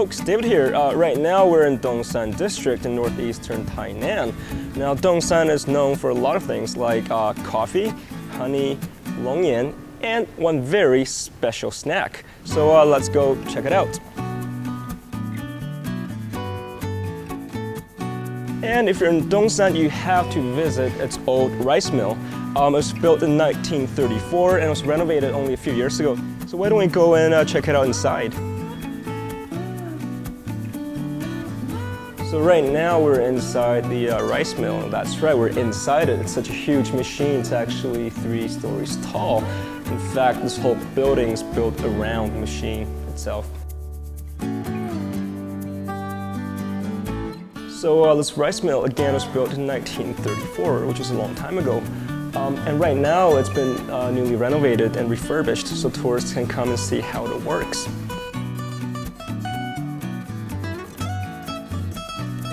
folks, David here. Right now we're in Dongsan district in northeastern Tainan. Now Dongsan is known for a lot of things like coffee, honey, longyan, and one very special snack. So let's go check it out. And if you're in Dongsan, you have to visit its old rice mill. It was built in 1934 and it was renovated only a few years ago. So why don't we go and check it out inside? So right now we're inside the rice mill. That's right, we're inside it. It's such a huge machine. It's actually 3 stories tall. In fact, this whole building is built around the machine itself. So this rice mill again was built in 1934, which is a long time ago. And right now it's been newly renovated and refurbished so tourists can come and see how it works.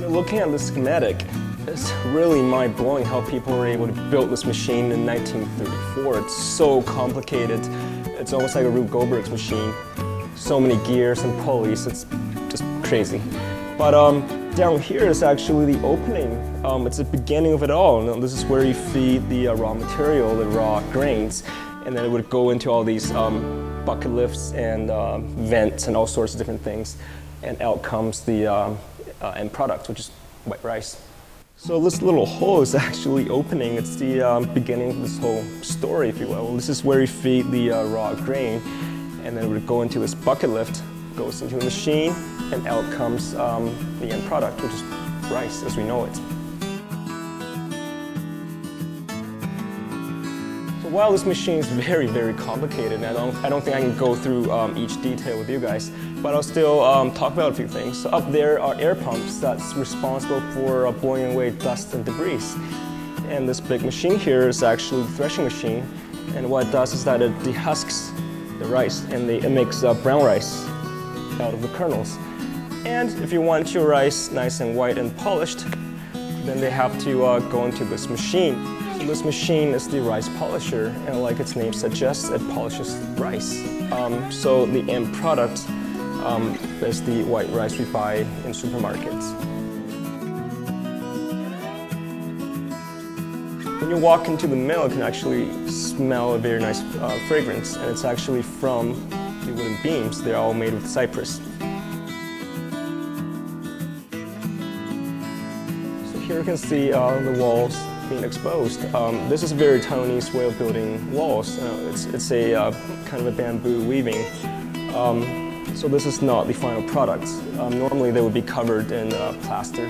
Looking at the schematic, it's really mind-blowing how people were able to build this machine in 1934. It's so complicated. It's almost like a Rube Goldberg's machine. So many gears and pulleys, it's just crazy. But down here is actually the opening. It's the beginning of it all. Now, this is where you feed the raw material, the raw grains, and then it would go into all these bucket lifts and vents and all sorts of different things. And out comes the end product, which is white rice. So this little hole is actually opening. It's the beginning of this whole story, if you will. This is where you feed the raw grain, and then it would go into this bucket lift, goes into the machine, and out comes the end product, which is rice as we know it. So while this machine is very, very complicated, and I don't think I can go through each detail with you guys, but I'll still talk about a few things. So up there are air pumps that's responsible for blowing away dust and debris. And this big machine here is actually the threshing machine. And what it does is that it dehusks the rice and it makes brown rice out of the kernels. And if you want your rice nice and white and polished, then they have to go into this machine. So this machine is the rice polisher, and like its name suggests, it polishes rice. So the end product is the white rice we buy in supermarkets. When you walk into the mill, you can actually smell a very nice fragrance, and it's actually from the wooden beams. They're all made with cypress. So here you can see the walls being exposed. This is a very Taiwanese way of building walls. It's a kind of a bamboo weaving. So this is not the final product. Normally they would be covered in plaster.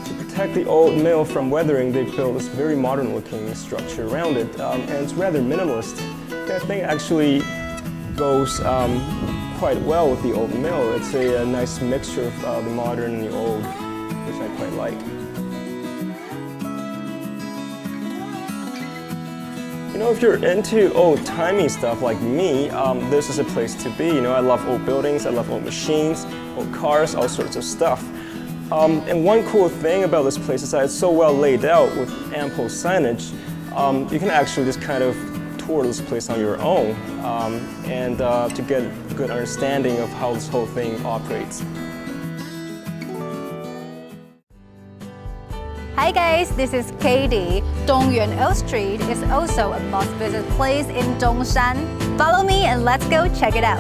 To protect the old mill from weathering, they built this very modern looking structure around it, and it's rather minimalist. I think it actually goes quite well with the old mill. It's a nice mixture of the modern and the old, which I quite like. You know, if you're into old-timey stuff like me, this is a place to be. You know, I love old buildings, I love old machines, old cars, all sorts of stuff. And one cool thing about this place is that it's so well laid out with ample signage. You can actually just kind of tour this place on your own and to get a good understanding of how this whole thing operates. Hi guys, this is Katie. Dongyuan Old Street is also a must-visit place in Dongsan. Follow me and let's go check it out.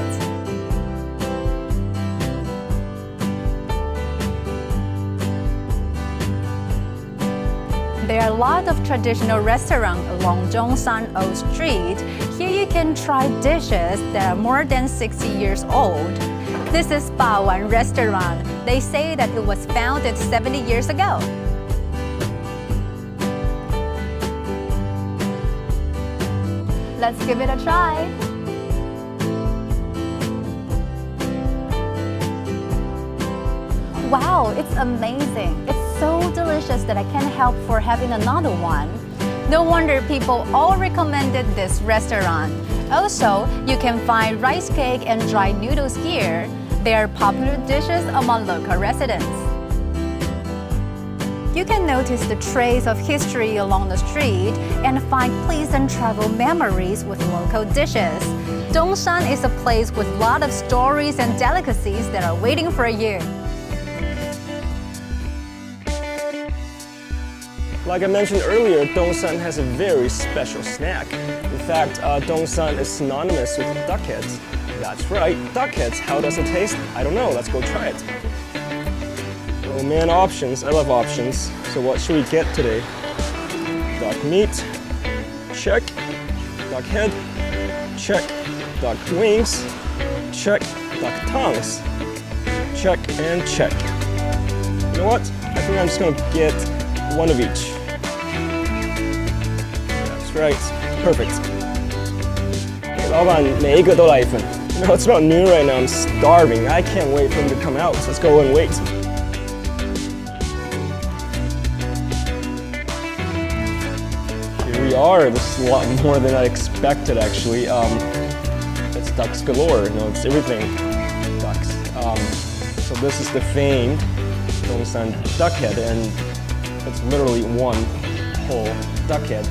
There are a lot of traditional restaurants along Dongsan Old Street. Here you can try dishes that are more than 60 years old. This is Bawan Restaurant. They say that it was founded 70 years ago. Let's give it a try. Wow, it's amazing. It's so delicious that I can't help for having another one. No wonder people all recommended this restaurant. Also, you can find rice cake and dry noodles here. They are popular dishes among local residents. You can notice the trace of history along the street and find pleasant travel memories with local dishes. Dongshan is a place with a lot of stories and delicacies that are waiting for you. Like I mentioned earlier, Dongshan has a very special snack. In fact, Dongshan is synonymous with duckheads. That's right, duckheads. How does it taste? I don't know. Let's go try it. Oh man, options. I love options. So what should we get today? Duck meat. Check. Duck head. Check. Duck wings. Check. Duck tongues. Check and check. You know what? I think I'm just gonna get one of each. That's right. Perfect. 老板每一个都来一份. You know, it's about noon right now. I'm starving. I can't wait for them to come out. So let's go and wait. Here we are. This is a lot more than I expected, actually. It's ducks galore. No, it's everything ducks. So this is the famed Dongshan duck head, and it's literally one whole duck head.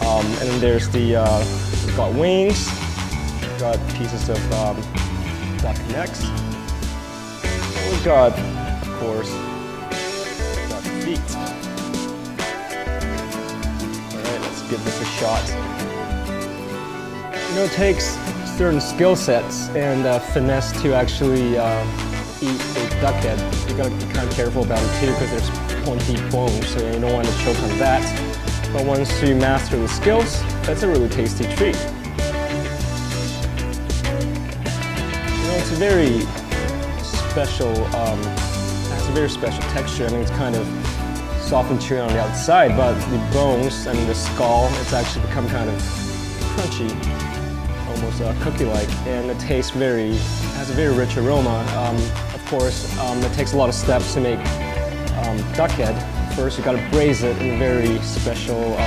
And then there's the we've got wings. We've got pieces of duck necks. And we've got, of course, duck feet. Alright, let's give this a shot. You know, it takes certain skill sets and finesse to actually eat a duck head. You gotta be kind of careful about it too, because there's pointy bones, so you don't want to choke on that. But once you master the skills, that's a really tasty treat. It's a very special, has a very special texture. I mean, it's kind of soft and chewy on the outside, but the bones and the skull, it's actually become kind of crunchy, almost cookie-like, and it tastes has a very rich aroma. Of course, it takes a lot of steps to make duck head. First, you gotta braise it in a very special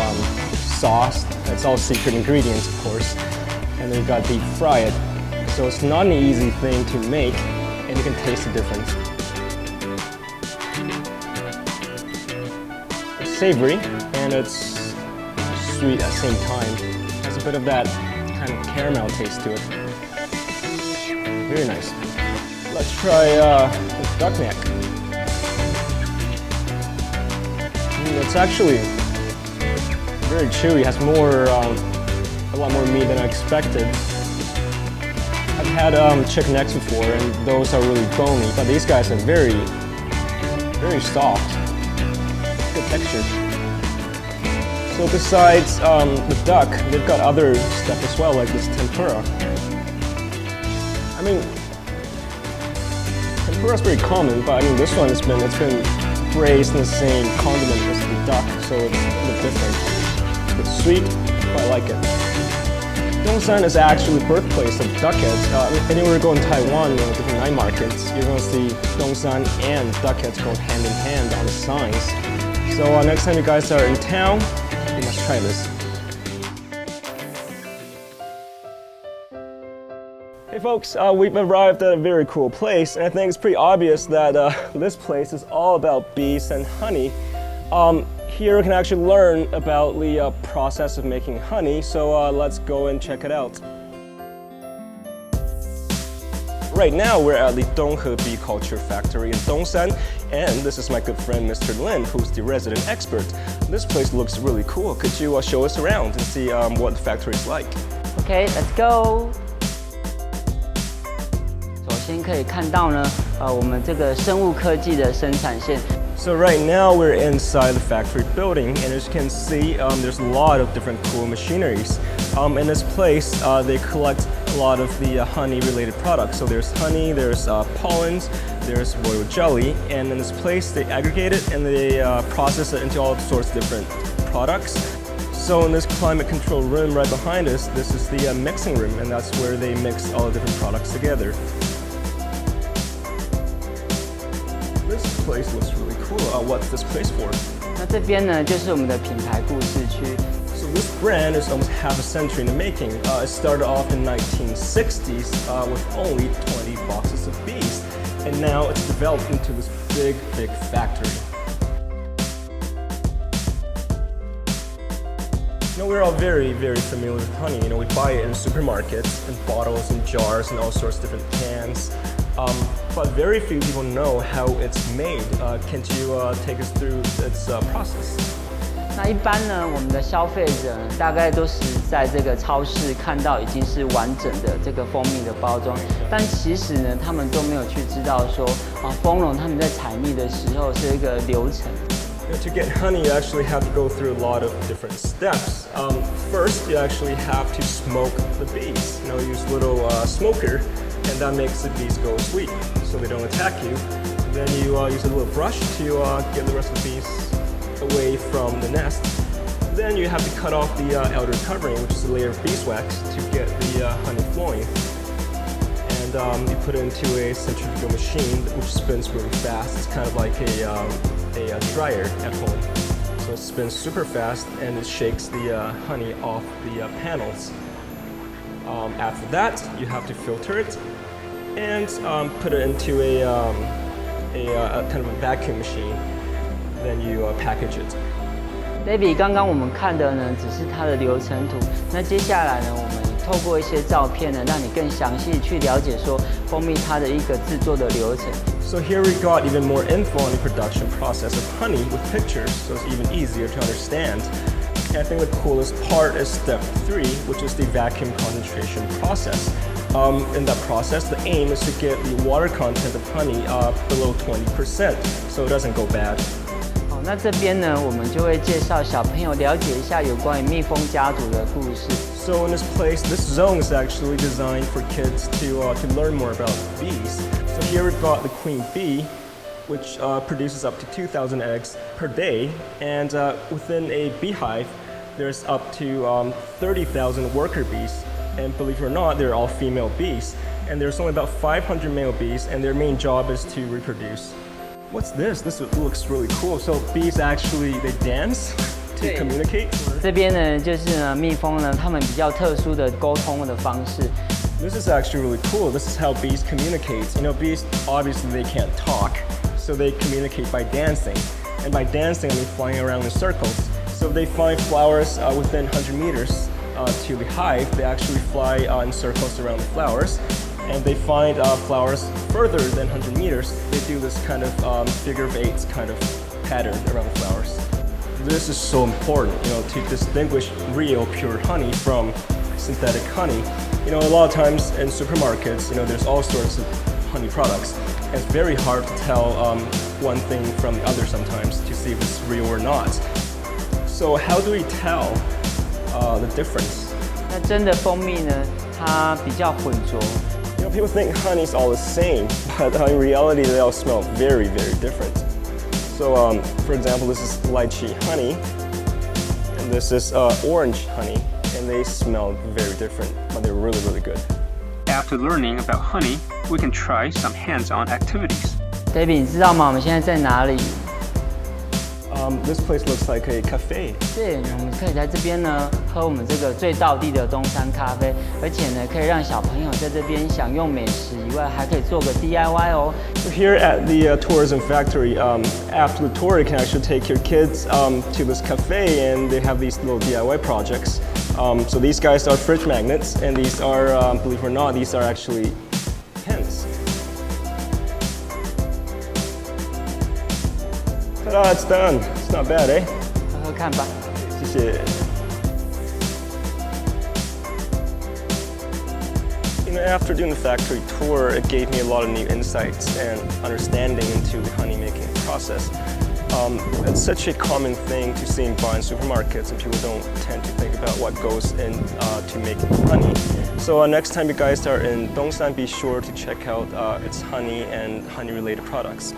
sauce. It's all secret ingredients, of course, and then you gotta deep fry it. So it's not an easy thing to make, and you can taste the difference. It's savory, and it's sweet at the same time. It has a bit of that kind of caramel taste to it. Very nice. Let's try the duck neck. It's actually very chewy. It has more, a lot more meat than I expected. I've had chicken necks before, and those are really bony, but these guys are very, very soft. Good texture. So besides the duck, they've got other stuff as well, like this tempura. I mean, tempura is very common, but I mean this one it's been braised in the same condiment as the duck, so it's a bit different. It's sweet, but I like it. Dongshan is actually the birthplace of duckheads. Anywhere you go in Taiwan, different night markets, you're going to see Dongshan and duckheads go hand in hand on the signs. So next time you guys are in town, you must try this. Hey folks, we've arrived at a very cool place, and I think it's pretty obvious that this place is all about bees and honey. Here you can actually learn about the process of making honey, so let's go and check it out. Right now we're at the Donghe Bee Culture Factory in Dongshan, and this is my good friend Mr. Lin, who's the resident expert. This place looks really cool. Could you show us around and see what the factory is like? Okay, let's go. 首先可以看到呢，我们这个生物科技的生产线。 So right now we're inside the factory building, and as you can see, there's a lot of different cool machineries. In this place, they collect a lot of the honey-related products. So there's honey, there's pollens, there's royal jelly, and in this place they aggregate it and they process it into all sorts of different products. So in this climate control room right behind us, this is the mixing room, and that's where they mix all the different products together. This place looks really cool. What's this place for? 那这边呢，就是我们的品牌故事区。 So this brand is almost half a century in the making. It started off in 1960s with only 20 boxes of bees, and now it's developed into this big factory. We're all very, very familiar with honey. We buy it in supermarkets, in bottles, in jars, and all sorts of different cans. But very few people know how it's made. Can you take us through its process? 那一般呢，我们的消费者呢，大概都是在这个超市看到已经是完整的这个蜂蜜的包装，但其实呢，他们都没有去知道说，蜂农他们在采蜜的时候是一个流程。To get honey, you actually have to go through a lot of different steps. First, you actually have to smoke the bees. Use a little smoker, and that makes the bees go sweet, so they don't attack you. Then you use a little brush to get the rest of the bees away from the nest. Then you have to cut off the outer covering, which is a layer of beeswax, to get the honey flowing. And you put it into a centrifugal machine, which spins really fast. It's kind of like a dryer at home. So it spins super fast and it shakes the honey off the panels. After that, you have to filter it and put it into a kind of a vacuum machine. Then you package it. David， 刚刚我们看的呢，只是它的流程图。那接下来呢，我们透过一些照片呢，让你更详细去了解说蜂蜜它的一个制作的流程。So here we got even more info on the production process of honey with pictures, so it's even easier to understand. And I think the coolest part is step 3, which is the vacuum concentration process. In that process, the aim is to get the water content of honey below 20%, so it doesn't go bad. 那这边呢，我们就会介绍小朋友了解一下有关于蜜蜂家族的故事。So in this place, this zone is actually designed for kids to learn more about bees. So here we've got the queen bee, which produces up to 2,000 eggs per day, and within a beehive, there's up to 30,000 worker bees. And believe it or not, they're all female bees. And there's only about 500 male bees, and their main job is to reproduce. What's this? This looks really cool. So bees actually, they dance to communicate? 这边呢，就是呢，蜜蜂呢，它们比较特殊的沟通的方式。This is actually really cool. This is how bees communicate. Bees, obviously they can't talk, so they communicate by dancing. And by dancing, I mean flying around in circles. So if they find flowers within 100 meters to the hive, they actually fly in circles around the flowers. And they find flowers further than 100 meters. They do this kind of figure of eights kind of pattern around the flowers. This is so important, to distinguish real pure honey from synthetic honey. A lot of times in supermarkets, there's all sorts of honey products. And it's very hard to tell one thing from the other sometimes to see if it's real or not. So how do we tell the difference? 那真的蜂蜜呢，它比较混浊。People think honey's all the same, but in reality, they all smell very, very different. So, for example, this is lychee honey, and this is orange honey, and they smell very different, but they're really, really good. After learning about honey, we can try some hands-on activities. David， 你知道吗？我们现在在哪里？This place looks like a cafe. 对，我们可以在这边呢喝我们这个最道地的东山咖啡，而且呢可以让小朋友在这边享用美食以外，还可以做个 DIY 哦。So here at the tourism factory, after the tour, you can actually take your kids to this cafe, and they have these little DIY projects. So these guys are fridge magnets, and these are, believe it or not, these are actually pens. Ta-da, it's done. It's not bad, eh? 喝喝看吧。谢谢。After doing the factory tour, it gave me a lot of new insights and understanding into the honey making process. It's such a common thing to see in supermarkets, and people don't tend to think about what goes in to make honey. So next time you guys are in Dongsan, be sure to check out its honey and honey-related products.